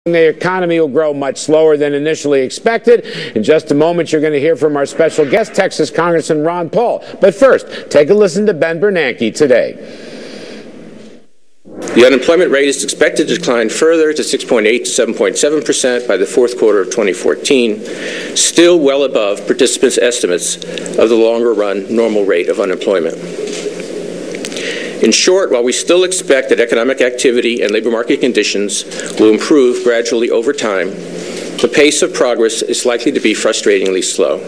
The economy will grow much slower than initially expected. In just a moment, you're going to hear from our special guest, Texas Congressman Ron Paul. But first, take a listen to Ben Bernanke today. The unemployment rate is expected to decline further to 6.8 to 7.7% by the fourth quarter of 2014, still well above participants' estimates of the longer-run normal rate of unemployment. In short, while we still expect that economic activity and labor market conditions will improve gradually over time, the pace of progress is likely to be frustratingly slow.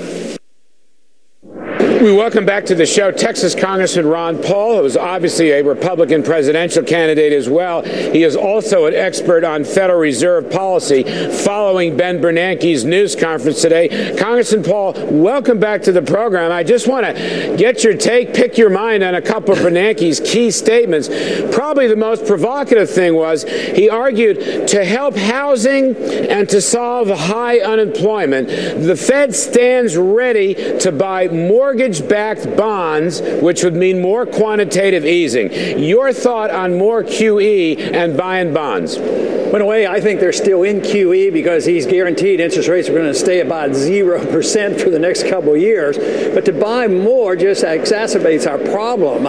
We welcome back to the show Texas Congressman Ron Paul, who is obviously a Republican presidential candidate as well. He is also an expert on Federal Reserve policy following Ben Bernanke's news conference today. Congressman Paul, welcome back to the program. I just want to get your take, pick your mind on a couple of Bernanke's key statements. Probably the most provocative thing was he argued to help housing and to solve high unemployment, the Fed stands ready to buy mortgage-backed bonds, which would mean more quantitative easing. Your thought on more QE and buying bonds? Well, in a way, I think they're still in QE because he's guaranteed interest rates are going to stay about 0% for the next couple of years. But to buy more just exacerbates our problem.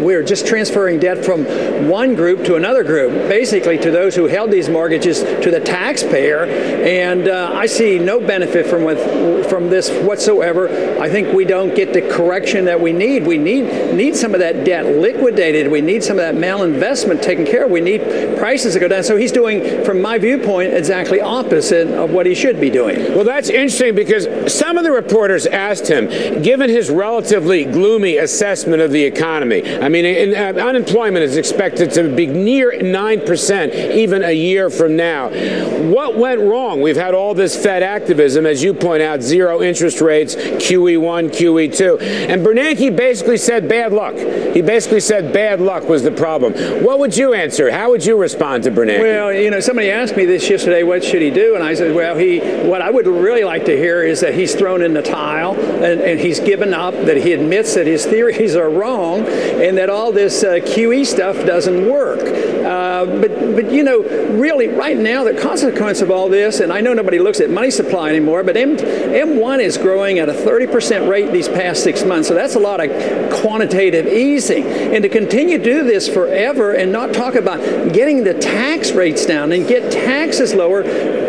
We're just transferring debt from one group to another group, basically to those who held these mortgages to the taxpayer. And I see no benefit from this whatsoever. I think we don't get the correction that we need. We need some of that debt liquidated. We need some of that malinvestment taken care of. We need prices to go down. So he's doing, from my viewpoint, exactly opposite of what he should be doing. Well, that's interesting because some of the reporters asked him, given his relatively gloomy assessment of the economy, I mean, unemployment is expected to be near 9% even a year from now. What went wrong? We've had all this Fed activism, as you point out, zero interest rates, QE1, QE2. And Bernanke basically said bad luck. He basically said bad luck was the problem. What would you answer? How would you respond to Bernanke? Well, you know, somebody asked me this yesterday, what should he do? And I said, well, what I would really like to hear is that he's thrown in the towel and he's given up, that he admits that his theories are wrong and that all this QE stuff doesn't work. But you know, really, right now, the consequence of all this, and I know nobody looks at money supply anymore, but M1 is growing at a 30% rate these past 6 months. So that's a lot of quantitative easing. And to continue to do this forever and not talk about getting the tax rates down and get taxes lower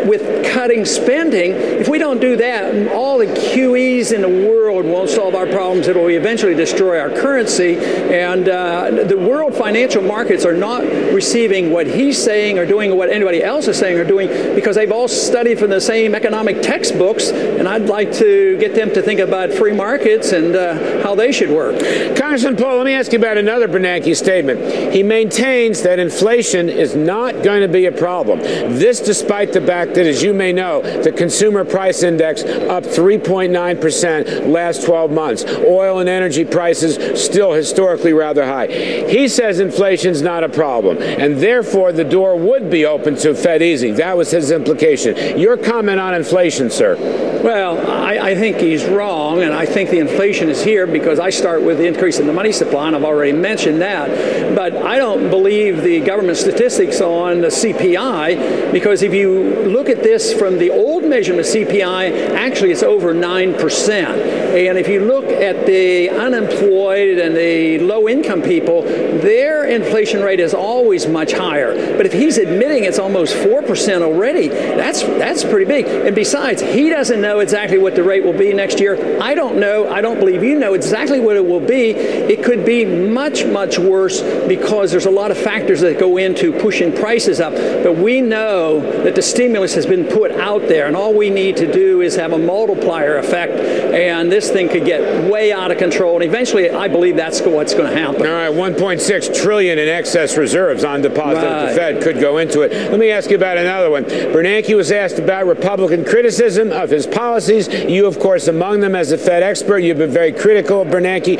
with cutting spending, if we don't do that, all the QEs in the world won't solve our problems. It will eventually destroy our currency. And the world financial markets are not receiving what he's saying or doing what anybody else is saying or doing because they've all studied from the same economic textbooks. And I'd like to get them to think about free markets and how they should work. Congressman Paul, let me ask you about another Bernanke statement. He maintains that inflation is not going to be a problem. This despite the fact that, as you may know, the consumer price index up 3.9% last 12 months. Oil and energy prices still historically rather high. He says inflation's not a problem, and therefore the door would be open to Fed easing. That was his implication. Your comment on inflation, sir? Well, I think he's wrong, and I think the inflation is here because I start with the increase in the money supply, and I've already mentioned that. But I don't believe the government statistics on the CPI, because if you look at this from the old measurement of CPI, actually it's over 9%. And if you look at the unemployed and the low-income people, their inflation rate is always much higher. But if he's admitting it's almost 4% already, that's pretty big. And besides, he doesn't know exactly what the rate will be next year. I don't know. I don't believe you know exactly what it will be. It could be much, much worse because there's a lot of factors that go into pushing prices up. But we know that the stimulus has been put out there, and all we need to do is have a multiplier effect, and this thing could get way out of control. And eventually, I believe that's what's going to happen. All right, $1.6 trillion in excess reserves on deposit at the Fed could go into it. Let me ask you about another one. Bernanke was asked about Republican criticism of his policies. You, of course, among them as a Fed expert, you've been very critical of Bernanke.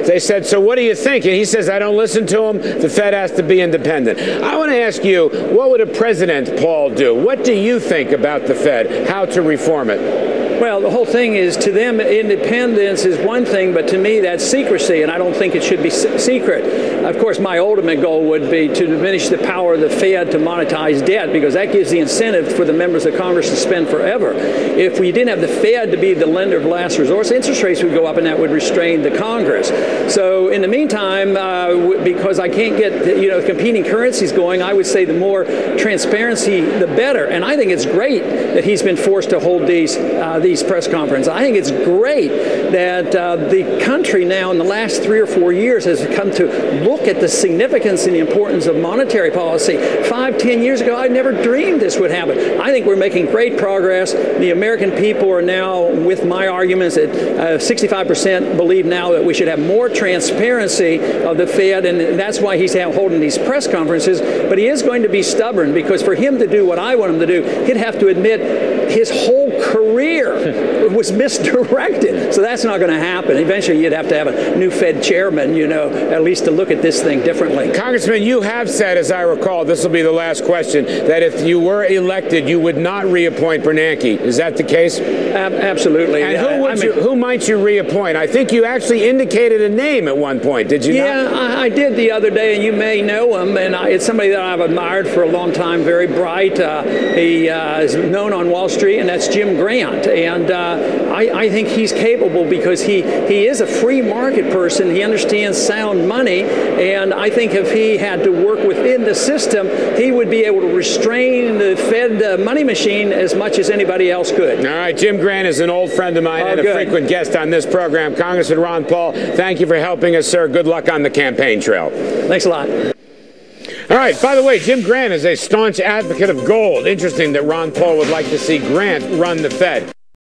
They said, so what do you think? And he says, I don't listen to him. The Fed has to be independent. I want to ask you, what would a President Paul do? What do you think about the Fed? How to reform it? Well, the whole thing is, to them, independence is one thing, but to me, that's secrecy, and I don't think it should be secret. Of course, my ultimate goal would be to diminish the power of the Fed to monetize debt, because that gives the incentive for the members of Congress to spend forever. If we didn't have the Fed to be the lender of last resort, interest rates would go up, and that would restrain the Congress. So in the meantime, because I can't get competing currencies going, I would say the more transparency, the better. And I think it's great that he's been forced to hold these press conferences. I think it's great that the country now in the last 3 or 4 years has come to look at the significance and the importance of monetary policy. 5, 10 years ago, I never dreamed this would happen. I think we're making great progress. The American people are now, with my arguments, that 65% believe now that we should have more transparency of the Fed, and that's why he's holding these press conferences. But he is going to be stubborn, because for him to do what I want him to do, he'd have to admit his whole career was misdirected. So that's not going to happen. Eventually, you'd have to have a new Fed chairman, at least to look at this thing differently. Congressman, you have said, as I recall, this will be the last question, that if you were elected, you would not reappoint Bernanke. Is that the case? Absolutely. And who might you reappoint? I think you actually indicated a name at one point, did you not? Yeah, I did the other day, and you may know him. And it's somebody that I've admired for a long time, very bright. He is known on Wall Street, and that's Jim Grant. And I think he's capable, because he is a free market person. He understands sound money. And I think if he had to work within the system, he would be able to restrain the Fed money machine as much as anybody else could. All right. Jim Grant is an old friend of mine and a frequent guest on this program. Congressman Ron Paul, thank you for helping us, sir. Good luck on the campaign trail. Thanks a lot. All right. By the way, Jim Grant is a staunch advocate of gold. Interesting that Ron Paul would like to see Grant run the Fed.